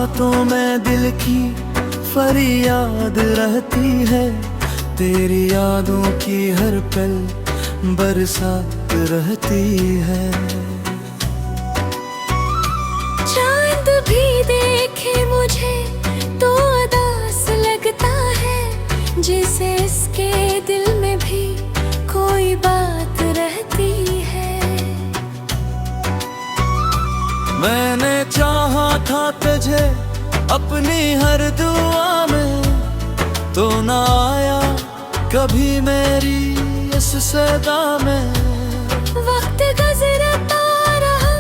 रातों में दिल की फरियाद रहती है, तेरी यादों की हर पल बरसात रहती है। चांद भी देखे मुझे तो उदास लगता है, जिसे इसके दिल में भी कोई बात रहती है। मैंने चाहा था तुझे अपनी हर दुआ में, तो ना आया कभी मेरी इस सदा में। वक्त गुजरता रहा,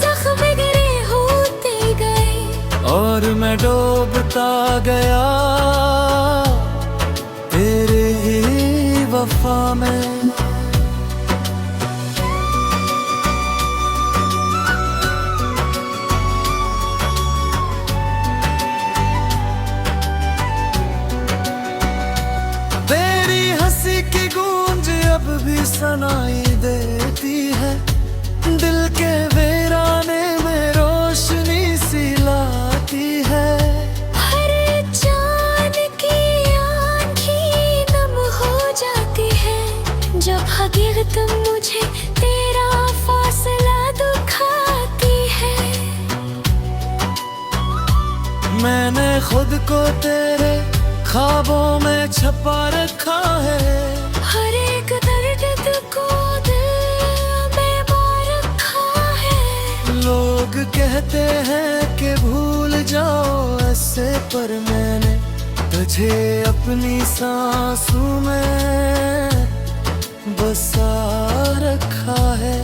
जख्म गिरे होते गए, और मैं डूबता गया तेरे ही वफा में। अब भी सुनाई देती है, दिल के वीराने में रोशनी सी लाती है। हर चांद की आँखें नम हो जाती है, जब हकीकत मुझे तेरा फासला दुखाती है। मैंने खुद को तेरे ख्वाबों में छुपा रखा है, हर एक दर्द को दिल में मार रखा है। लोग कहते हैं कि भूल जाओ ऐसे, पर मैंने तुझे अपनी सांसों में बसा रखा है।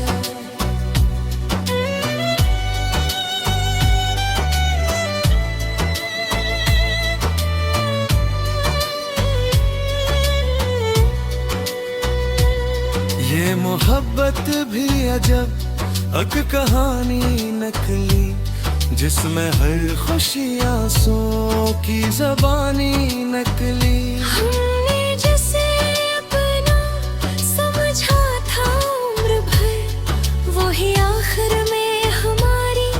ये मोहब्बत भी अजब एक कहानी नकली, जिसमें हर खुशी आंसुओं की ज़बानी नकली। हमने जिसे अपना समझा था उम्र भर, वही आखिर में हमारी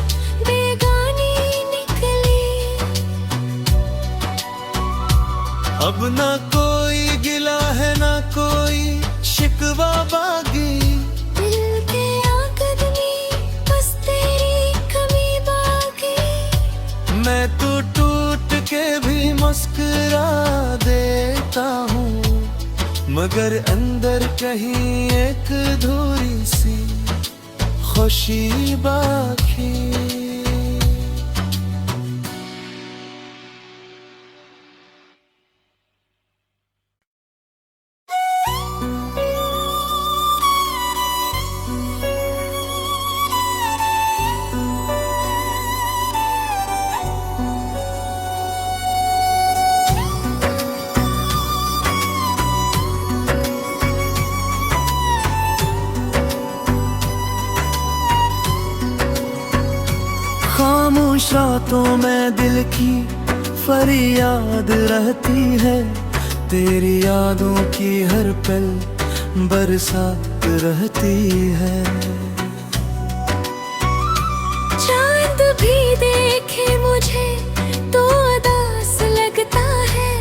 बेगानी निकली। अब ना कोई गिला है ना कोई शिकवा बागी, दिल के आकदमी बस तेरी कमी बाकी। मैं तो टूट के भी मुस्कुरा देता हूँ, मगर अंदर कहीं एक अधूरी सी खुशी बाकी। खामोश रातों में दिल की फरियाद रहती है, तेरी यादों की हर पल बरसात रहती है। चांद भी देखे मुझे तो उदास लगता है,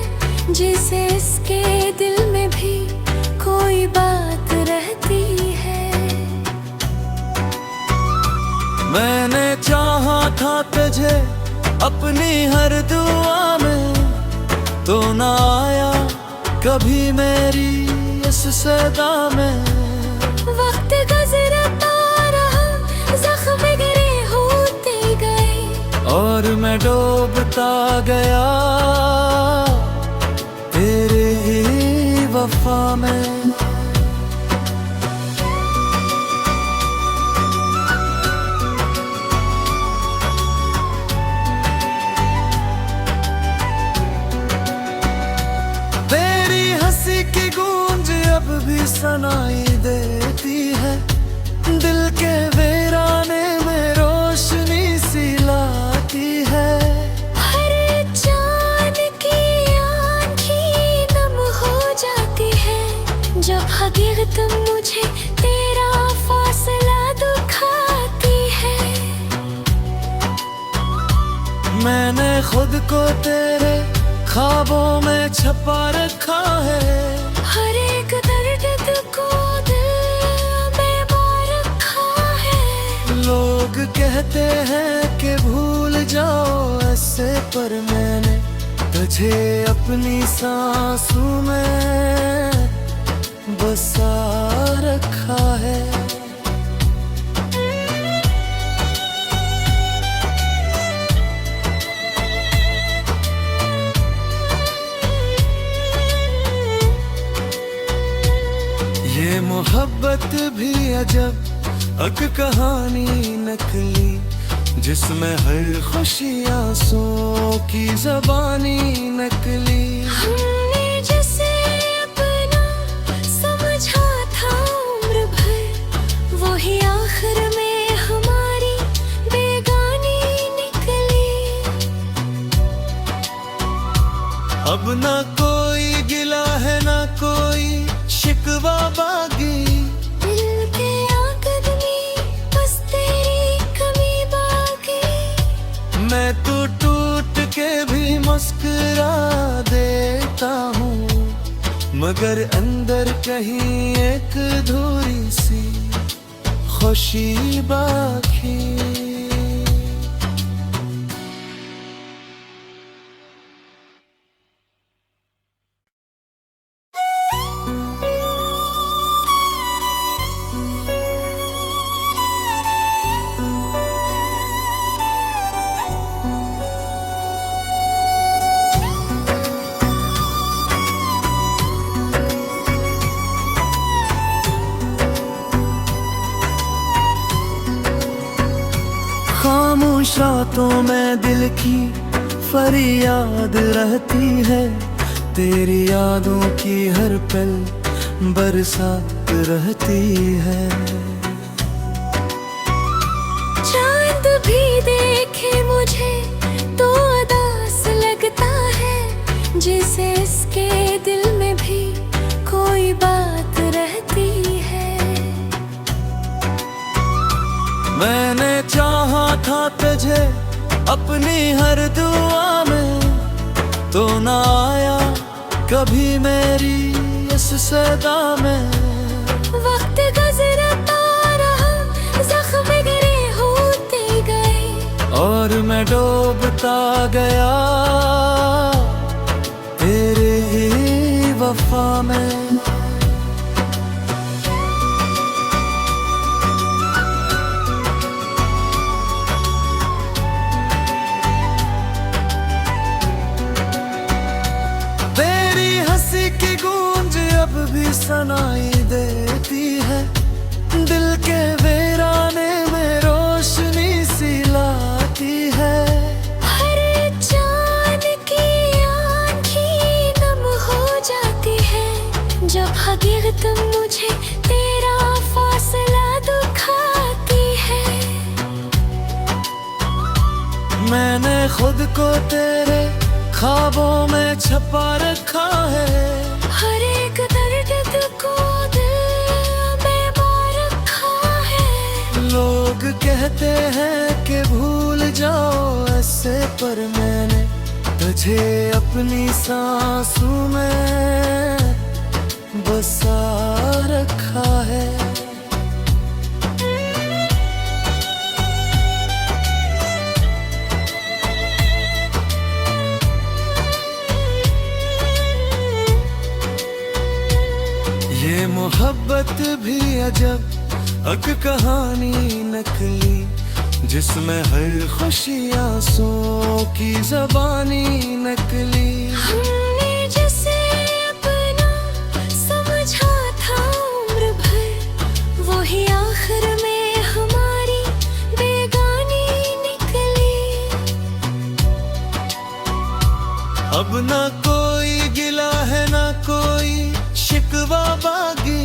जिसे इसके दिल में भी कोई बात रहती है। मैंने चाहा था तुझे अपनी हर दुआ में, तो ना आया कभी मेरी इस सदा में। वक्त गुजरता रहा, जख्म गिरे होते गए, और मैं डूबता गया तेरे ही वफा में। अब भी सुनाई देती है, दिल के वीराने में रोशनी सी लाती है। हर चांद की आँखें नम हो जाती है, जब हकीकत मुझे तेरा फासला दुखाती है। मैंने खुद को तेरे ख्वाबों में छपा रखा है। हर एक दर्द तुझको दिल में बार रखा है। लोग कहते हैं कि भूल जाओ ऐसे, पर मैंने तुझे अपनी सांसों में बसा रखा है। ये मोहब्बत भी अजब एक कहानी नकली, जिसमें हर खुशी आंसुओं की ज़बानी नकली। हमने जिसे अपना समझा था उम्र भर, वही आखिर में हमारी बेगानी निकली। अब ना कोई गिला है ना कोई शिकवा बागी, दिल के आकदमी बस तेरी कमी बाकी। मैं तो टूट के भी मुस्कुरा देता हूँ, मगर अंदर कहीं एक अधूरी सी खुशी बाकी। खामोश रातों में दिल की फरियाद रहती है, तेरी यादों की हर पल बरसात रहती है। चांद भी देखे मुझे तो उदास लगता है, जिसे इसके दिल में भी कोई बात रहती है। मैंने चाहा था तुझे अपनी हर दुआ में, तो ना आया कभी मेरी इस सदा में। वक्त गुजरता रहा, जख्म गिरे होते गए, और मैं डूबता गया तेरे ही वफा में। की गूंज अब भी सुनाई देती है, दिल के वीराने में रोशनी सी लाती है। हर चांद की आँखें नम हो जाती है, जब हकीकत मुझे तेरा फासला दुखाती है। मैंने खुद को तेरे ख्वाबों में छपा रखा है। हर एक दर्द तुझको दिल में बार रखा है। लोग कहते हैं कि भूल जाओ ऐसे, पर मैंने तुझे अपनी सांसों में बसा रखा है। ये मोहब्बत भी अजब एक कहानी नकली, जिसमें हर खुशी आंसुओं की ज़बानी नकली। हमने जिसे अपना समझा था उम्र भर, वही आखिर में हमारी बेगानी निकली। अब ना कोई गिला है ना कोई शिकवा बागी,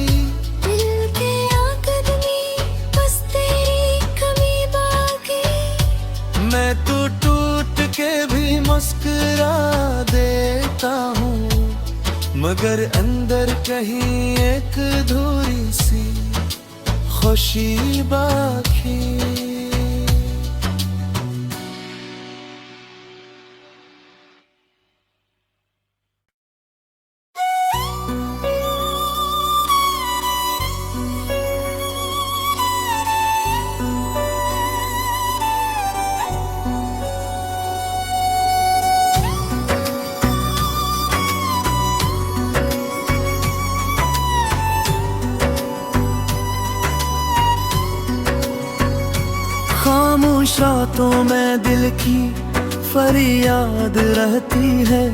दिल के आकदमी बस तेरी कमी बाकी। मैं तो टूट के भी मुस्कुरा देता हूँ, मगर अंदर कहीं एक अधूरी सी खुशी बाकी। रातों में दिल की फरियाद रहती है,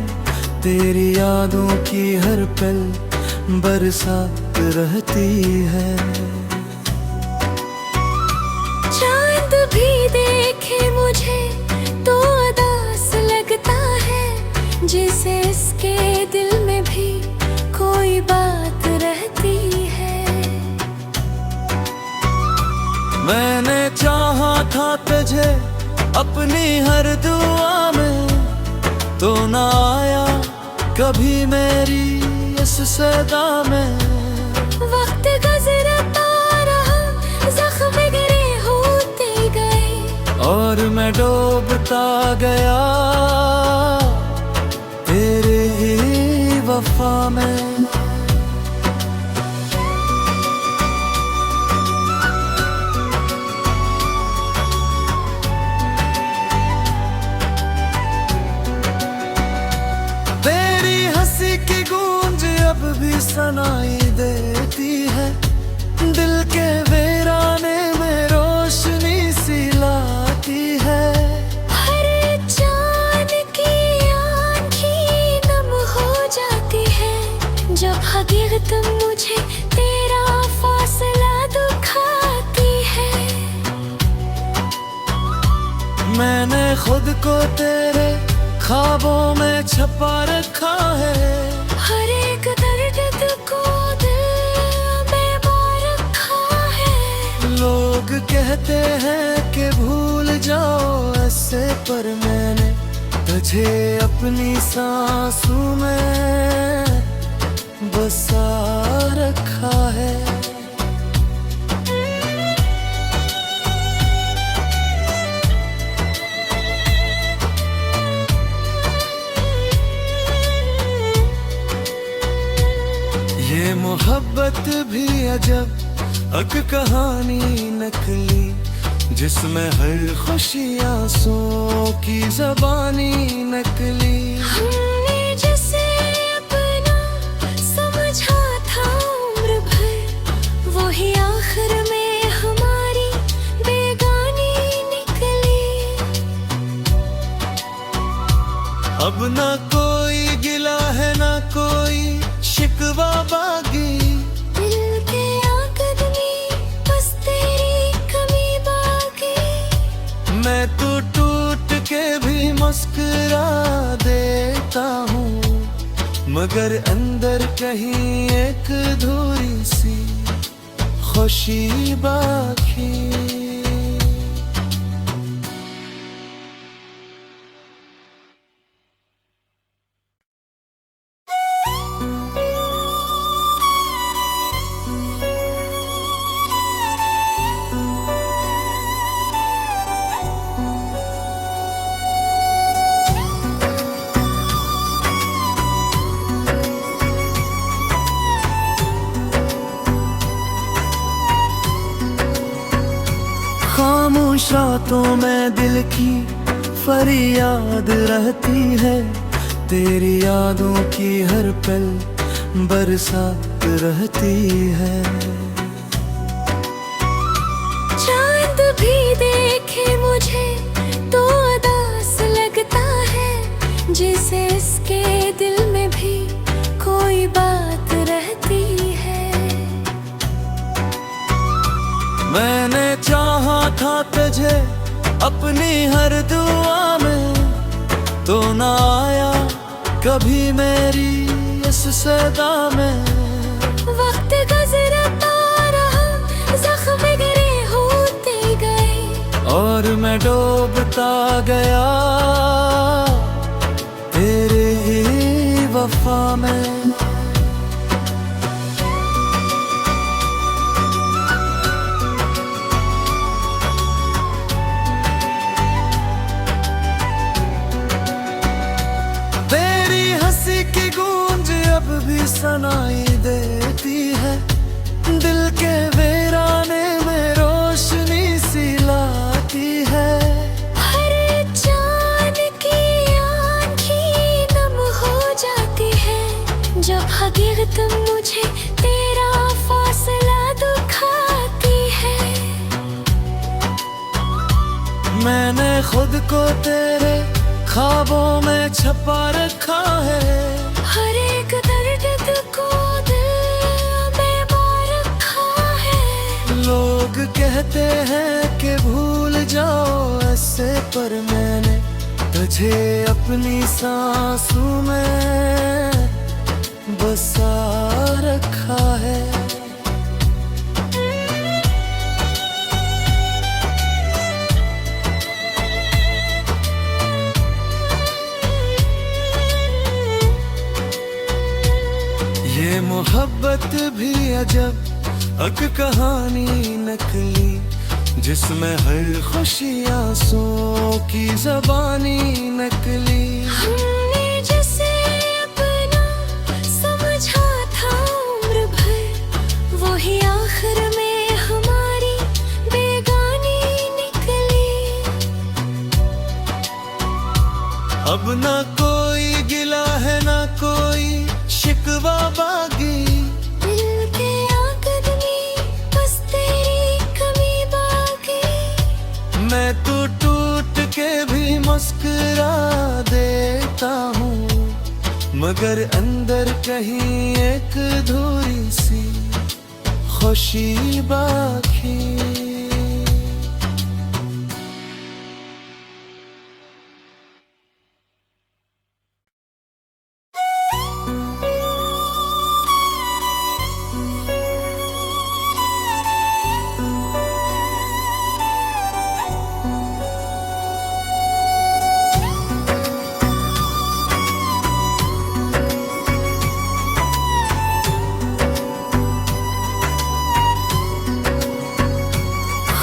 तेरी यादों की हर पल बरसात रहती है। चांद भी देखे मुझे तो उदास लगता है, जिसे इसके दिल में भी कोई बात रहती है। मैंने चाहा था तुझे अपनी हर दुआ में, तो ना आया कभी मेरी इस सदा में। वक्त गुजरता रहा, जख्म गिरे होते गए, और मैं डूबता गया तेरे ही वफा में। की गूंज अब भी सुनाई देती है, दिल के वीराने में रोशनी सी लाती है। हर चांद की आँखें नम हो जाती है, जब हकीकत मुझे तेरा फासला दुखाती है। मैंने खुद को तेरे ख्वाबों में छुपा रखा है, हर एक दर्द को दिल में मार रखा है। लोग कहते हैं कि भूल जाओ ऐसे, पर मैंने तुझे अपनी सांसों में बसा रखा है। ये मोहब्बत भी अजब एक कहानी नकली, जिसमें हर खुशी आंसुओं की ज़बानी नकली। हमने जिसे अपना समझा था उम्र भर, वही आखिर में हमारी बेगानी निकली। अब ना कोई गिला है ना कोई शिकवा बागी, दिल के आकदमी बस तेरी कमी बाकी। मैं तो टूट के भी मुस्कुरा देता हूँ, मगर अंदर कहीं एक अधूरी सी खुशी बाकी। खामोश रातों में दिल की फरियाद रहती है, तेरी यादों की हर पल बरसात रहती है। चांद भी देखे मुझे तो उदास लगता है, जिसे इसके दिल में भी कोई बात रहती है। मैंने चाहा था तुझे अपनी हर दुआ में, तो ना आया कभी मेरी इस सदा में। वक्त गुजरता रहा, जख्म गिरे होते गए, और मैं डूबता गया तेरे ही वफा में। की गूंज अब भी सुनाई देती है, दिल के वीराने में रोशनी सी लाती है। हर चांद खुद को तेरे ख्वाबों में छुपा रखा है। हर एक दर्द को दिल में बार रखा है। लोग कहते हैं कि भूल जाओ ऐसे, पर मैंने तुझे अपनी सांसों में बसा रखा है। ये मोहब्बत भी अजब एक कहानी नकली, जिसमें हर खुशी आंसुओं की ज़बानी नकली। हमने जिसे अपना समझा था उम्र भर, वही आखिर में हमारी बेगानी निकली। अब ना कोई गिला है ना कोई शिकवा बागी, दिल के आकदमी बस तेरी कमी बाकी। मैं तो टूट के भी मुस्कुरा देता हूँ, मगर अंदर कहीं एक अधूरी सी खुशी बाकी।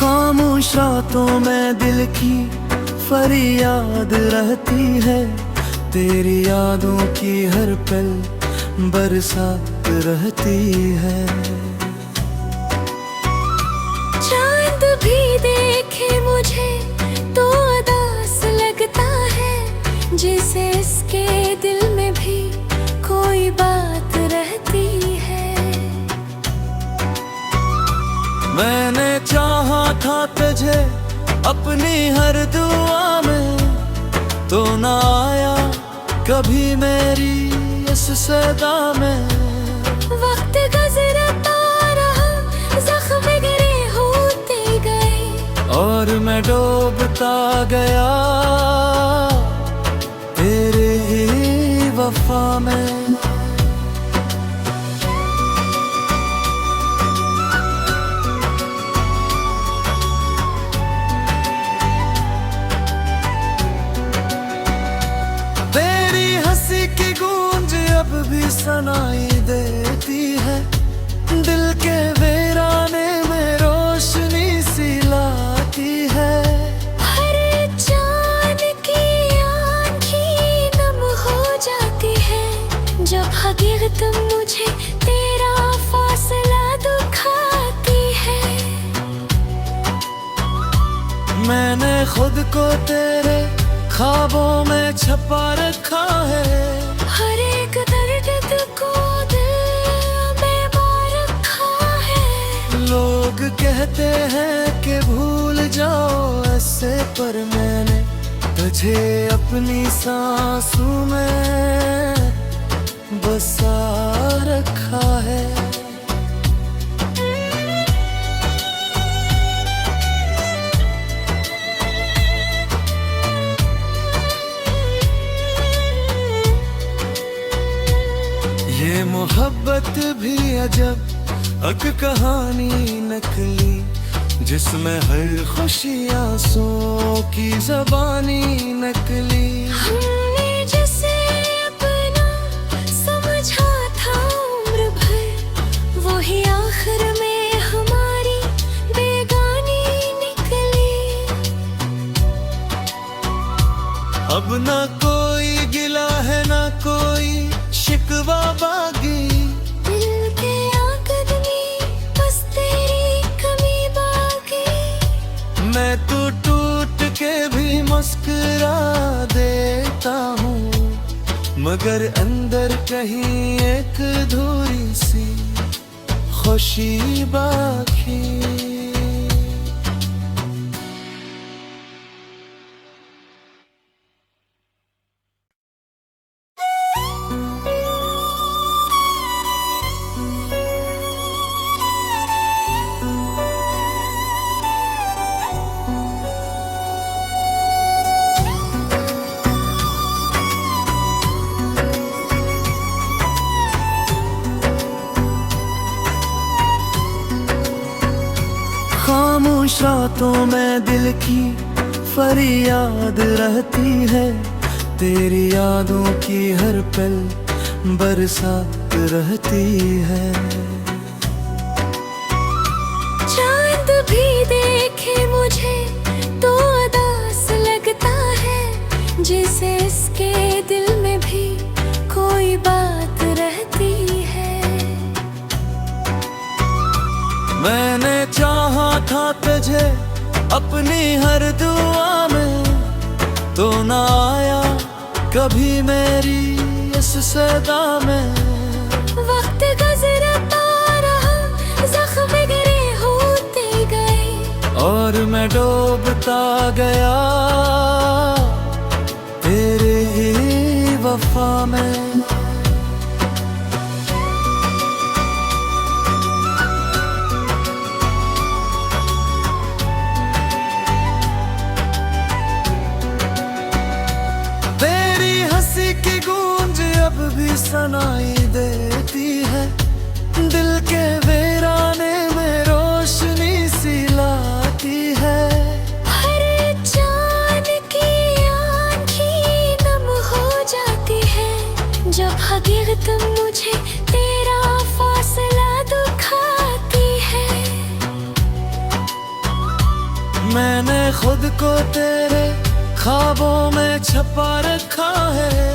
खामोश रातों में दिल की फरियाद रहती है, तेरी यादों की हर पल बरसात रहती है। चांद भी देखे मुझे तो उदास लगता है, जिसे इसके दिल में भी कोई बात रहती है। मैंने चाहा था तुझे अपनी हर दुआ में, तो ना आया कभी मेरी इस सदा में। वक्त गुजरता रहा, जख्म गिरे होते गए, और मैं डूबता गया तेरे ही वफा में। अब भी सुनाई देती है, दिल के वीराने में रोशनी सी लाती है। हर चांद की आँखें नम हो जाती है, जब हकीकत मुझे तेरा फासला दुखाती है। मैंने खुद को तेरे ख्वाबों में छुपा रखा है। हर एक दर्द को दिल में बार रखा है। लोग कहते हैं कि भूल जाओ ऐसे, पर मैंने तुझे अपनी सांसों में बसा रखा है। ये मोहब्बत भी अजब एक कहानी नकली, जिसमें हर खुशी आंसुओं की ज़बानी नकली। हमने जिसे अपना समझा था उम्र भर, वही आखिर में हमारी बेगानी निकली। अब ना कोई गिला है ना कोई शिकवा बागी, दिल के आकदमी बस तेरी कमी बाकी। मैं तो टूट के भी मुस्कुरा देता हूँ, मगर अंदर कहीं एक अधूरी सी खुशी बाकी। खामोश रातों में दिल की फरियाद रहती है, तेरी यादों की हर पल बरसात रहती है। चांद भी देखे मुझे तो उदास लगता है, जिसे इसके दिल में भी कोई बात रहती है। मैंने चाहा था तुझे अपनी हर दुआ में, तो ना आया कभी मेरी इस सदा में। वक्त गुजरता रहा, जख्म गिरे होते गए, और मैं डूबता गया तेरे ही वफा में। की गूंज अब भी सुनाई देती है, दिल के वीराने में रोशनी सी लाती है। हर चांद की आँखें नम हो जाती है, जब हकीकत मुझे तेरा फासला दुखाती है। मैंने खुद को तेरे ख्वाबों में छुपा रखा है,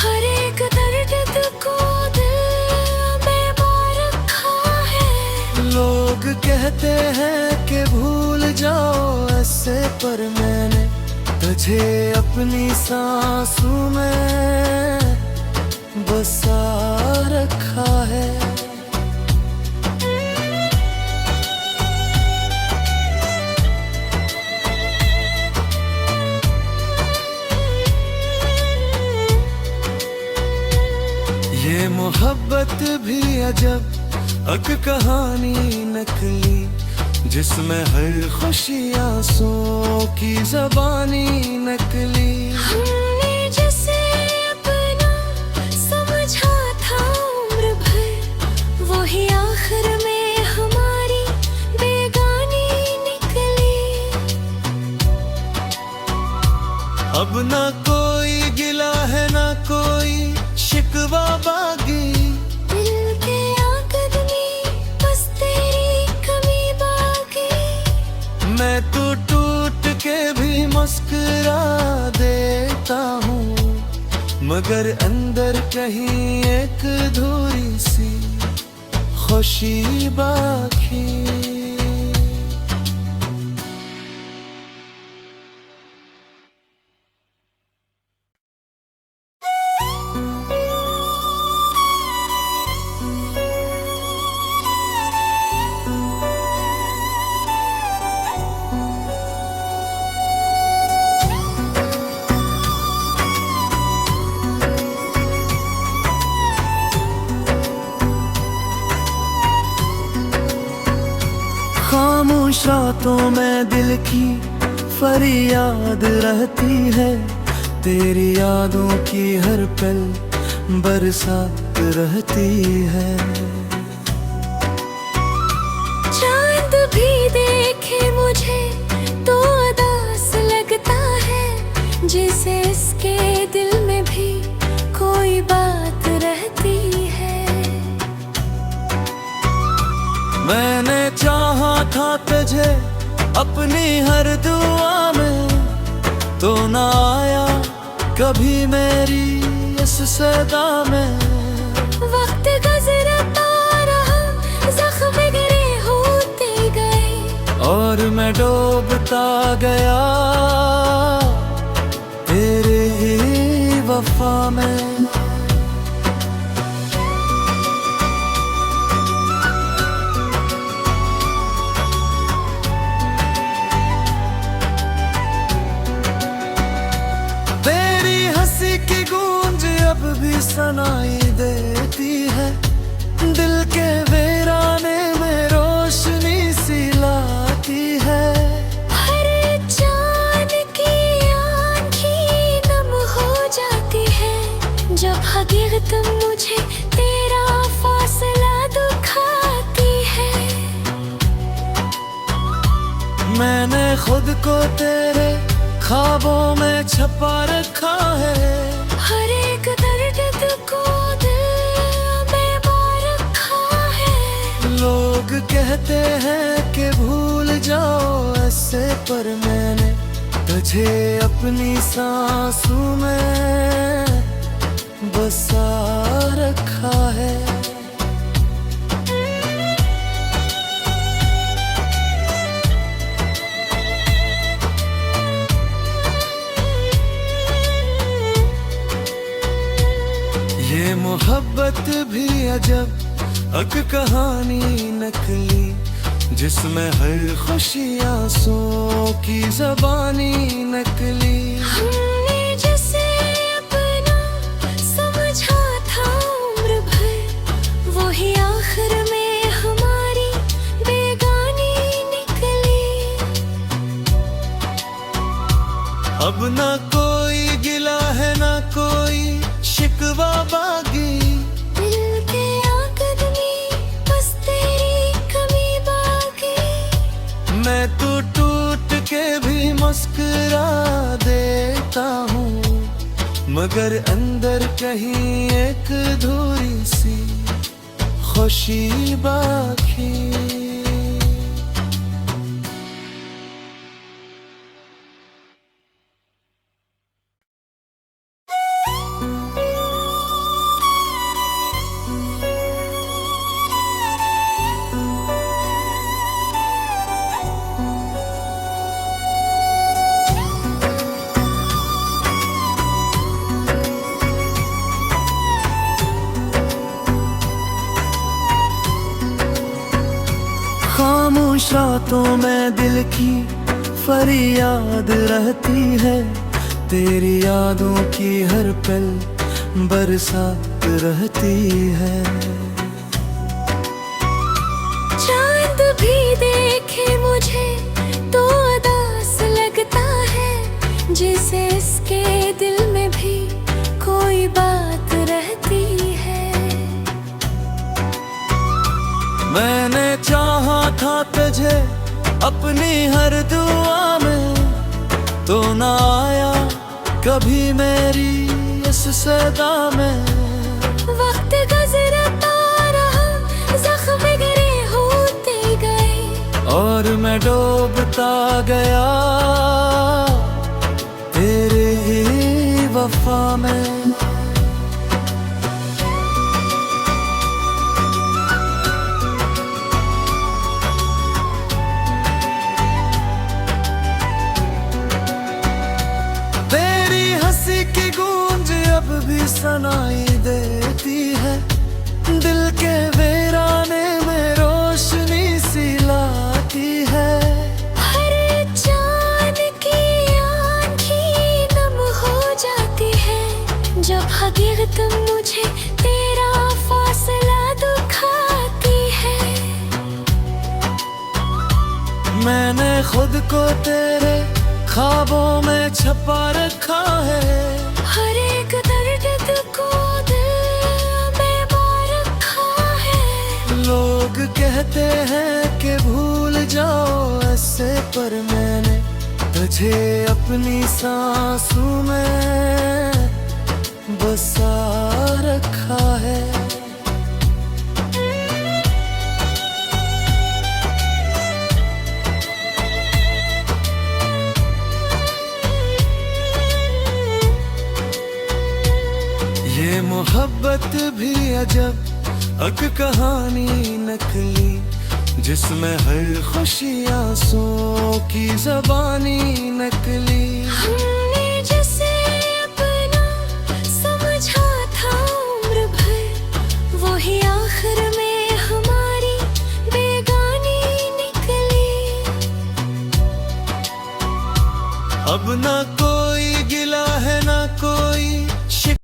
हर एक दर्द को दिल में बार रखा है। लोग कहते हैं कि भूल जाओ ऐसे, पर मैंने तुझे अपनी सांसों में बसा रखा है। ये मोहब्बत भी अजब एक कहानी नकली, जिसमें हर खुशी आंसुओं की ज़बानी नकली। हमने जिसे अपना समझा था उम्र भर, वही आखिर में हमारी बेगानी निकली। अब ना कोई गिला है ना कोई शिकवा बागी, दिल के आकदमी बस तेरी कमी बाकी। मैं तो टूट के भी मुस्कुरा देता हूँ, मगर अंदर कहीं एक अधूरी सी खुशी बाकी। खामोश रातों में दिल की फरियाद रहती है, तेरी यादों की हर पल बरसात रहती है। चांद भी देखे मुझे तो उदास लगता है, जिसे इसके दिल में भी कोई बात रहती है। मैंने चाहा था तुझे अपनी हर दुआ में, तो ना आया कभी मेरी इस सदा में। वक्त गुजरता रहा, जख्म गिरे होते गए, और मैं डूबता गया तेरे ही वफा में। की गूंज अब भी सुनाई देती है, दिल के वीराने में रोशनी सी लाती है। हर चांद की आँखें नम हो जाती है, जब हकीकत मुझे तेरा फासला दुखाती है। खुद को तेरे ख्वाबों में छुपा रखा है। हर एक दर्द को दिल में बार रखा है। लोग कहते हैं कि भूल जाओ ऐसे, पर मैंने तुझे अपनी सांसों में बसा रखा है। ये मोहब्बत भी अजब एक कहानी नकली, जिसमें हर खुशी आंसुओं की ज़बानी नकली। हमने जिसे अपना समझा था उम्र भर, वही आखिर में हमारी बेगानी निकली। अब ना कोई गिला है ना कोई शिकवा बागी, दिल के आकदमी बस तेरी कमी बाकी। मैं तो टूट के भी मुस्कुरा देता हूँ, मगर अंदर कहीं एक अधूरी सी खुशी बाकी। खामोश रातों में दिल की फरियाद रहती है, तेरी यादों की हर पल बरसात रहती है। चांद भी देखे मुझे तो उदास लगता है, जिसे इसके दिल में भी कोई बात रहती है। मैंने चाहा था तुझे अपनी हर दुआ में, तो ना आया कभी मेरी इस सदा में। वक्त गुजरता रहा, जख्म गिरे होते गए, और मैं डूबता गया तेरे ही वफा में। की गूंज अब भी सुनाई देती है, दिल के वीराने में रोशनी सी लाती है। हर चांद की आँखें नम हो जाती है, जब हकीकत मुझे तेरा फासला दुखाती है। मैंने खुद को तेरे ख्वाबों में छुपा रखा है। हर एक दर्द को दिल में बार रखा है। लोग कहते हैं कि भूल जाओ ऐसे, पर मैंने तुझे अपनी सांसों में बसा रखा है। ये मोहब्बत भी अजब एक कहानी नकली, जिसमें हर खुशी आंसुओं की ज़बानी नकली।